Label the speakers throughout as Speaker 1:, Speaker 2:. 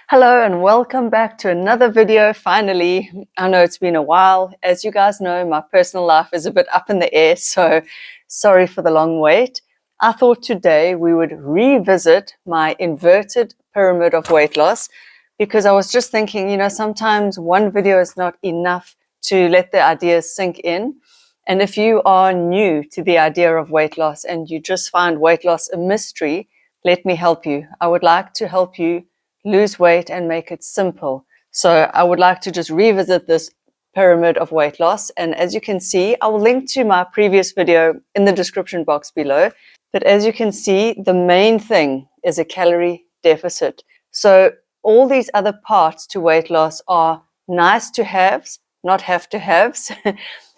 Speaker 1: Hello and welcome back to another video. Finally, I know it's been a while. As you guys know, my personal life is a bit up in the air, so sorry for the long wait. I thought today we would revisit my inverted pyramid of weight loss because I was just thinking, sometimes one video is not enough to let the ideas sink in. And if you are new to the idea of weight loss and you just find weight loss a mystery, let me help you. I would like to help you lose weight and make it simple. So I would like to just revisit this pyramid of weight loss. And as you can see, I will link to my previous video in the description box below. But as you can see, the main thing is a calorie deficit. So all these other parts to weight loss are nice to haves, not have to haves.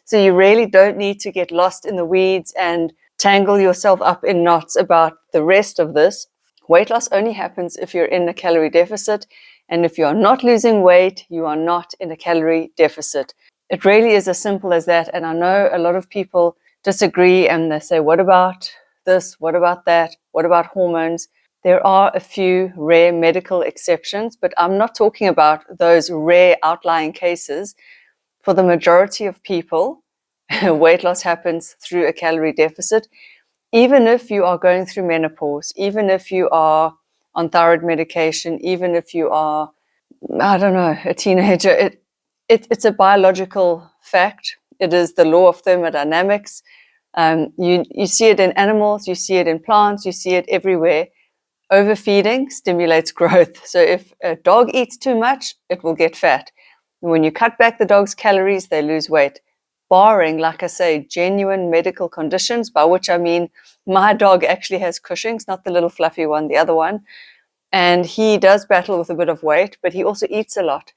Speaker 1: So you really don't need to get lost in the weeds and tangle yourself up in knots about the rest of this. Weight loss only happens if you're in a calorie deficit, and if you're not losing weight, you are not in a calorie deficit. It really is as simple as that, and I know a lot of people disagree and they say, what about this, what about that, what about hormones? There are a few rare medical exceptions, but I'm not talking about those rare outlying cases. For the majority of people, weight loss happens through a calorie deficit. Even if you are going through menopause, even if you are on thyroid medication, even if you are, I don't know, a teenager, it's a biological fact. It is the law of thermodynamics. You see it in animals, you see it in plants, you see it everywhere. Overfeeding stimulates growth. So if a dog eats too much, it will get fat. And when you cut back the dog's calories, they lose weight. Barring, like I say, genuine medical conditions, by which I mean my dog actually has Cushing's, not the little fluffy one, the other one. And he does battle with a bit of weight, but he also eats a lot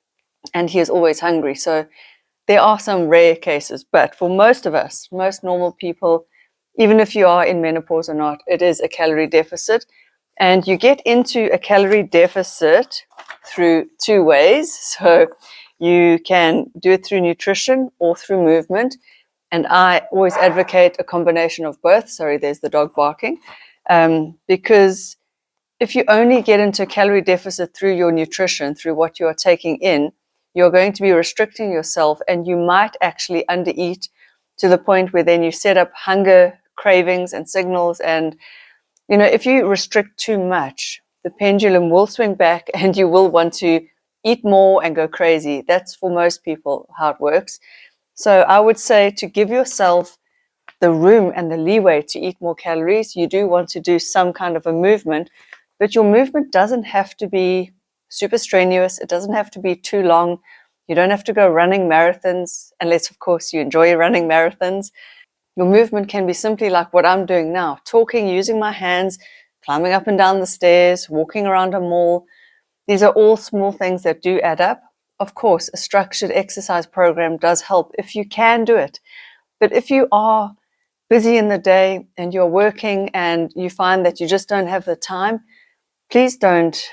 Speaker 1: and he is always hungry. So there are some rare cases, but for most of us, most normal people, even if you are in menopause or not, it is a calorie deficit. And you get into a calorie deficit through two ways. So you can do it through nutrition or through movement. And I always advocate a combination of both. Sorry, there's the dog barking. Because if you only get into a calorie deficit through your nutrition, through what you are taking in, you're going to be restricting yourself and you might actually undereat to the point where then you set up hunger cravings and signals. And, if you restrict too much, the pendulum will swing back and you will want to eat more and go crazy. That's for most people how it works. So I would say to give yourself the room and the leeway to eat more calories, you do want to do some kind of a movement, but your movement doesn't have to be super strenuous. It doesn't have to be too long. You don't have to go running marathons, unless, of course, you enjoy running marathons. Your movement can be simply like what I'm doing now, talking, using my hands, climbing up and down the stairs, walking around a mall. These are all small things that do add up. Of course, a structured exercise program does help if you can do it. But if you are busy in the day and you're working and you find that you just don't have the time, please don't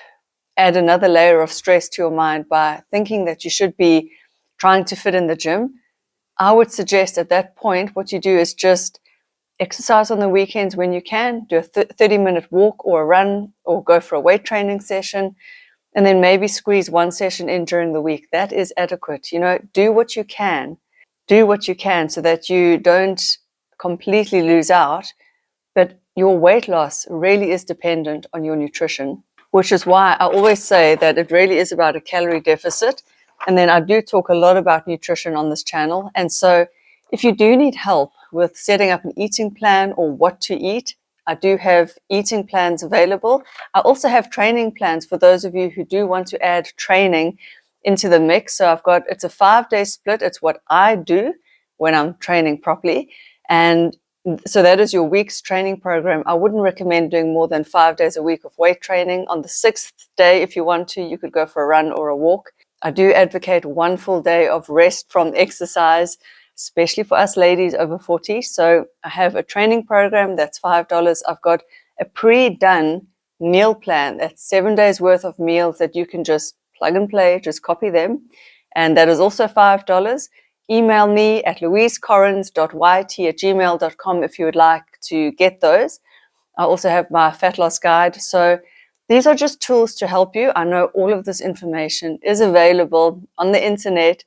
Speaker 1: add another layer of stress to your mind by thinking that you should be trying to fit in the gym. I would suggest at that point, what you do is just exercise on the weekends when you can, do a 30-minute walk or a run or go for a weight training session, and then maybe squeeze one session in during the week. That is adequate. Do what you can. Do what you can so that you don't completely lose out. But your weight loss really is dependent on your nutrition, which is why I always say that it really is about a calorie deficit. And then I do talk a lot about nutrition on this channel. And so if you do need help with setting up an eating plan or what to eat, I do have eating plans available. I also have training plans for those of you who do want to add training into the mix. So it's a 5-day split. It's what I do when I'm training properly. And so that is your week's training program. I wouldn't recommend doing more than 5 days a week of weight training. On the 6th day, if you want to, you could go for a run or a walk. I do advocate one full day of rest from exercise, especially for us ladies over 40. So I have a training program that's $5. I've got a pre-done meal plan. That's 7 days worth of meals that you can just plug and play, just copy them. And that is also $5. Email me at louisecorrins.yt@gmail.com if you would like to get those. I also have my fat loss guide. So These are just tools to help you. I know all of this information is available on the internet,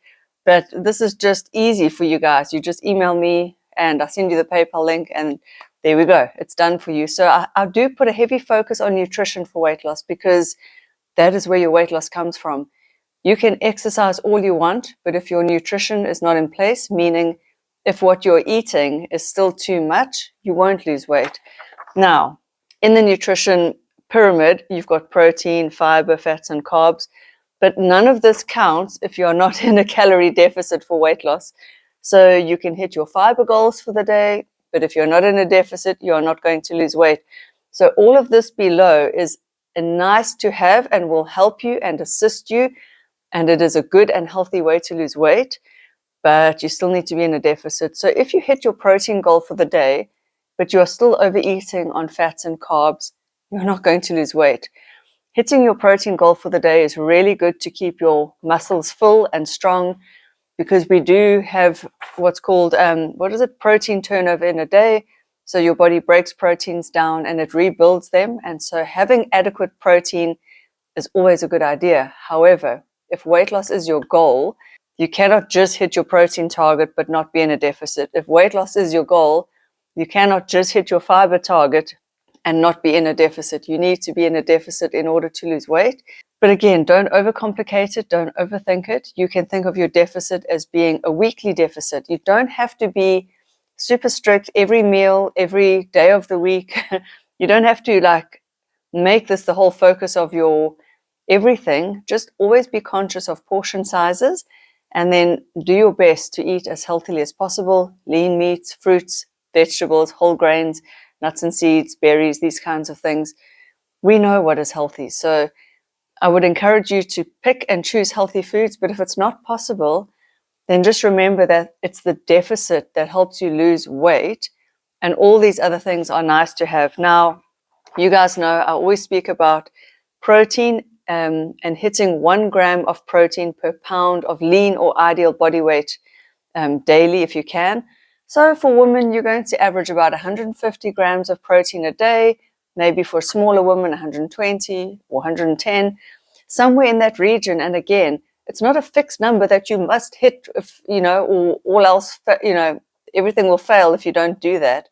Speaker 1: but this is just easy for you guys. You just email me and I send you the PayPal link, and there we go. It's done for you. So I do put a heavy focus on nutrition for weight loss, because that is where your weight loss comes from. You can exercise all you want, but if your nutrition is not in place, meaning if what you're eating is still too much, you won't lose weight. Now, in the nutrition pyramid, you've got protein, fiber, fats, and carbs, but none of this counts if you're not in a calorie deficit for weight loss. So you can hit your fiber goals for the day, but if you're not in a deficit, you're not going to lose weight. So all of this below is a nice to have and will help you and assist you, and it is a good and healthy way to lose weight, but you still need to be in a deficit. So if you hit your protein goal for the day, but you are still overeating on fats and carbs, you're not going to lose weight. Hitting your protein goal for the day is really good to keep your muscles full and strong, because we do have what's called, protein turnover in a day. So your body breaks proteins down and it rebuilds them. And so having adequate protein is always a good idea. However, if weight loss is your goal, you cannot just hit your protein target but not be in a deficit. If weight loss is your goal, you cannot just hit your fiber target and not be in a deficit. You need to be in a deficit in order to lose weight. But again, don't overcomplicate it. Don't overthink it. You can think of your deficit as being a weekly deficit. You don't have to be super strict every meal, every day of the week. You don't have to make this the whole focus of your everything. Just always be conscious of portion sizes, and then do your best to eat as healthily as possible. Lean meats, fruits, vegetables, whole grains, nuts and seeds, berries, these kinds of things. We know what is healthy. So I would encourage you to pick and choose healthy foods, but if it's not possible, then just remember that it's the deficit that helps you lose weight, and all these other things are nice to have. Now, you guys know I always speak about protein and hitting 1 gram of protein per pound of lean or ideal body weight daily if you can. So for women, you're going to average about 150 grams of protein a day, maybe for a smaller woman, 120 or 110, somewhere in that region. And again, it's not a fixed number that you must hit, or all else, everything will fail if you don't do that.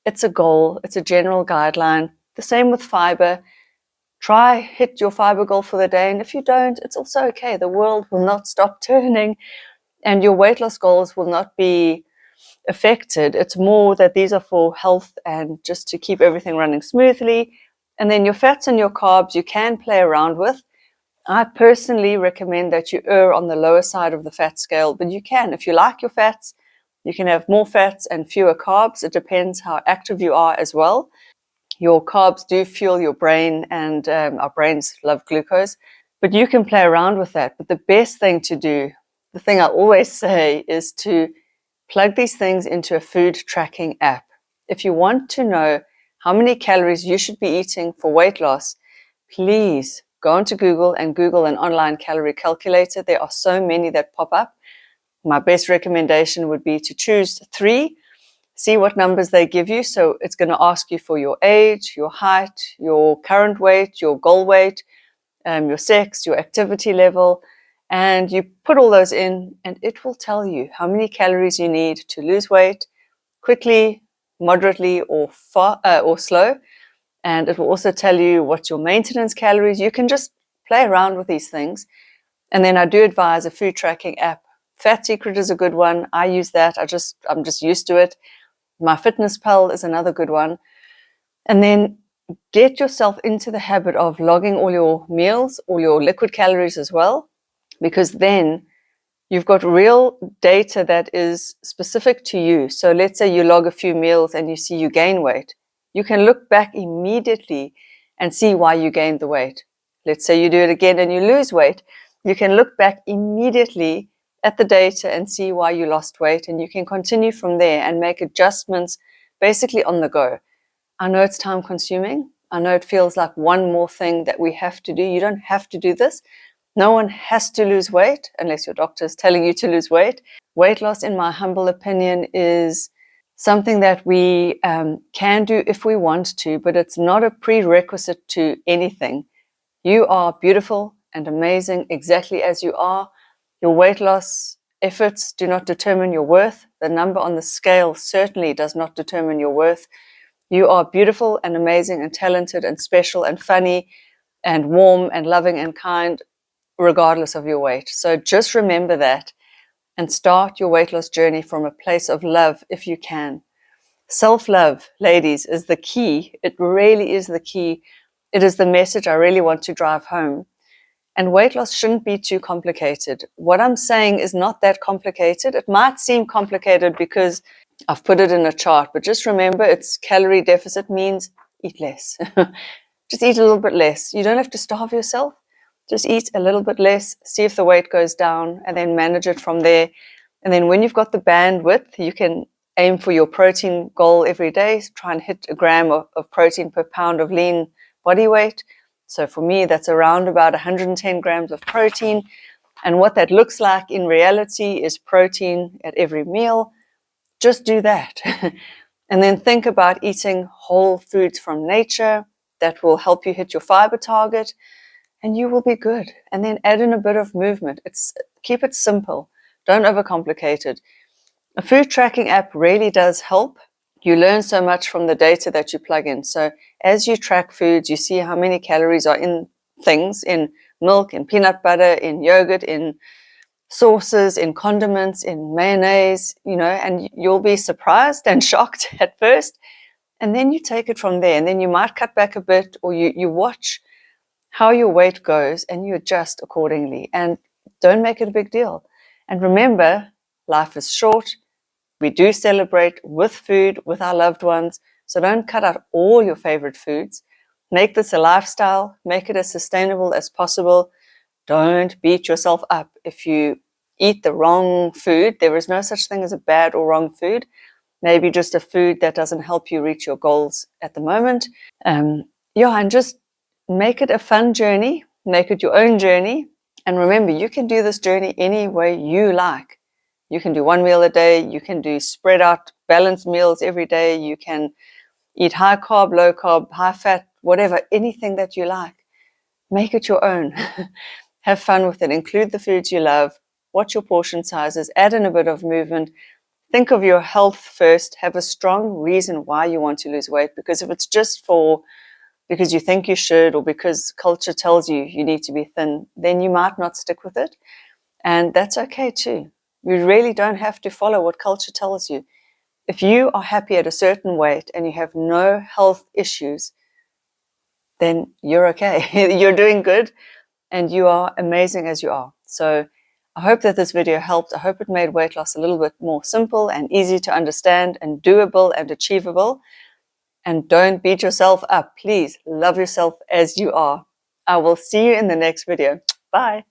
Speaker 1: It's a goal. It's a general guideline. The same with fiber. Try hit your fiber goal for the day. And if you don't, it's also okay. The world will not stop turning, and your weight loss goals will not be affected. It's more that these are for health and just to keep everything running smoothly. And then your fats and your carbs you can play around with. I personally recommend that you err on the lower side of the fat scale, but you can, if you like your fats, you can have more fats and fewer carbs. It depends how active you are as well. Your carbs do fuel your brain, and our brains love glucose, but you can play around with that. But the best thing to do, the thing I always say, is to plug these things into a food tracking app. If you want to know how many calories you should be eating for weight loss, please go onto Google and Google an online calorie calculator. There are so many that pop up. My best recommendation would be to choose 3, see what numbers they give you. So it's going to ask you for your age, your height, your current weight, your goal weight, your sex, your activity level, and you put all those in, and it will tell you how many calories you need to lose weight quickly, moderately, or slow. And it will also tell you what's your maintenance calories. You can just play around with these things. And then I do advise a food tracking app. Fat Secret is a good one. I use that. I'm just used to it. MyFitnessPal is another good one. And then get yourself into the habit of logging all your meals, all your liquid calories as well, because then you've got real data that is specific to you. So let's say you log a few meals and you see you gain weight. You can look back immediately and see why you gained the weight. Let's say you do it again and you lose weight. You can look back immediately at the data and see why you lost weight, and you can continue from there and make adjustments basically on the go. I know it's time consuming. I know it feels like one more thing that we have to do. You don't have to do this. No one has to lose weight unless your doctor is telling you to lose weight. Weight loss, in my humble opinion, is something that we can do if we want to, but it's not a prerequisite to anything. You are beautiful and amazing exactly as you are. Your weight loss efforts do not determine your worth. The number on the scale certainly does not determine your worth. You are beautiful and amazing and talented and special and funny and warm and loving and kind, regardless of your weight. So just remember that and start your weight loss journey from a place of love if you can. Self-love, ladies, is the key. It really is the key. It is the message I really want to drive home. And weight loss shouldn't be too complicated. What I'm saying is not that complicated. It might seem complicated because I've put it in a chart, but just remember it's calorie deficit means eat less. Just eat a little bit less. You don't have to starve yourself. Just eat a little bit less, see if the weight goes down, and then manage it from there. And then when you've got the bandwidth, you can aim for your protein goal every day. Try and hit a gram of protein per pound of lean body weight. So for me, that's around about 110 grams of protein. And what that looks like in reality is protein at every meal. Just do that. And then think about eating whole foods from nature that will help you hit your fiber target, and you will be good. And then add in a bit of movement. Keep it simple. Don't overcomplicate it. A food tracking app really does help. You learn so much from the data that you plug in. So as you track foods, you see how many calories are in things, in milk, in peanut butter, in yogurt, in sauces, in condiments, in mayonnaise, and you'll be surprised and shocked at first. And then you take it from there. And then you might cut back a bit, or you watch how your weight goes and you adjust accordingly. And don't make it a big deal. And remember, life is short. We do celebrate with food, with our loved ones. So don't cut out all your favorite foods. Make this a lifestyle. Make it as sustainable as possible. Don't beat yourself up if you eat the wrong food. There is no such thing as a bad or wrong food. Maybe just a food that doesn't help you reach your goals at the moment. And just make it a fun journey. Make it your own journey. And remember, you can do this journey any way you like. You can do one meal a day. You can do spread out, balanced meals every day. You can eat high carb, low carb, high fat, whatever, anything that you like. Make it your own. Have fun with it. Include the foods you love. Watch your portion sizes. Add in a bit of movement. Think of your health first. Have a strong reason why you want to lose weight. Because if it's just because you think you should, or because culture tells you you need to be thin, then you might not stick with it. And that's okay too. You really don't have to follow what culture tells you. If you are happy at a certain weight and you have no health issues, then you're okay. You're doing good and you are amazing as you are. So I hope that this video helped. I hope it made weight loss a little bit more simple and easy to understand and doable and achievable. And don't beat yourself up. Please love yourself as you are. I will see you in the next video. Bye.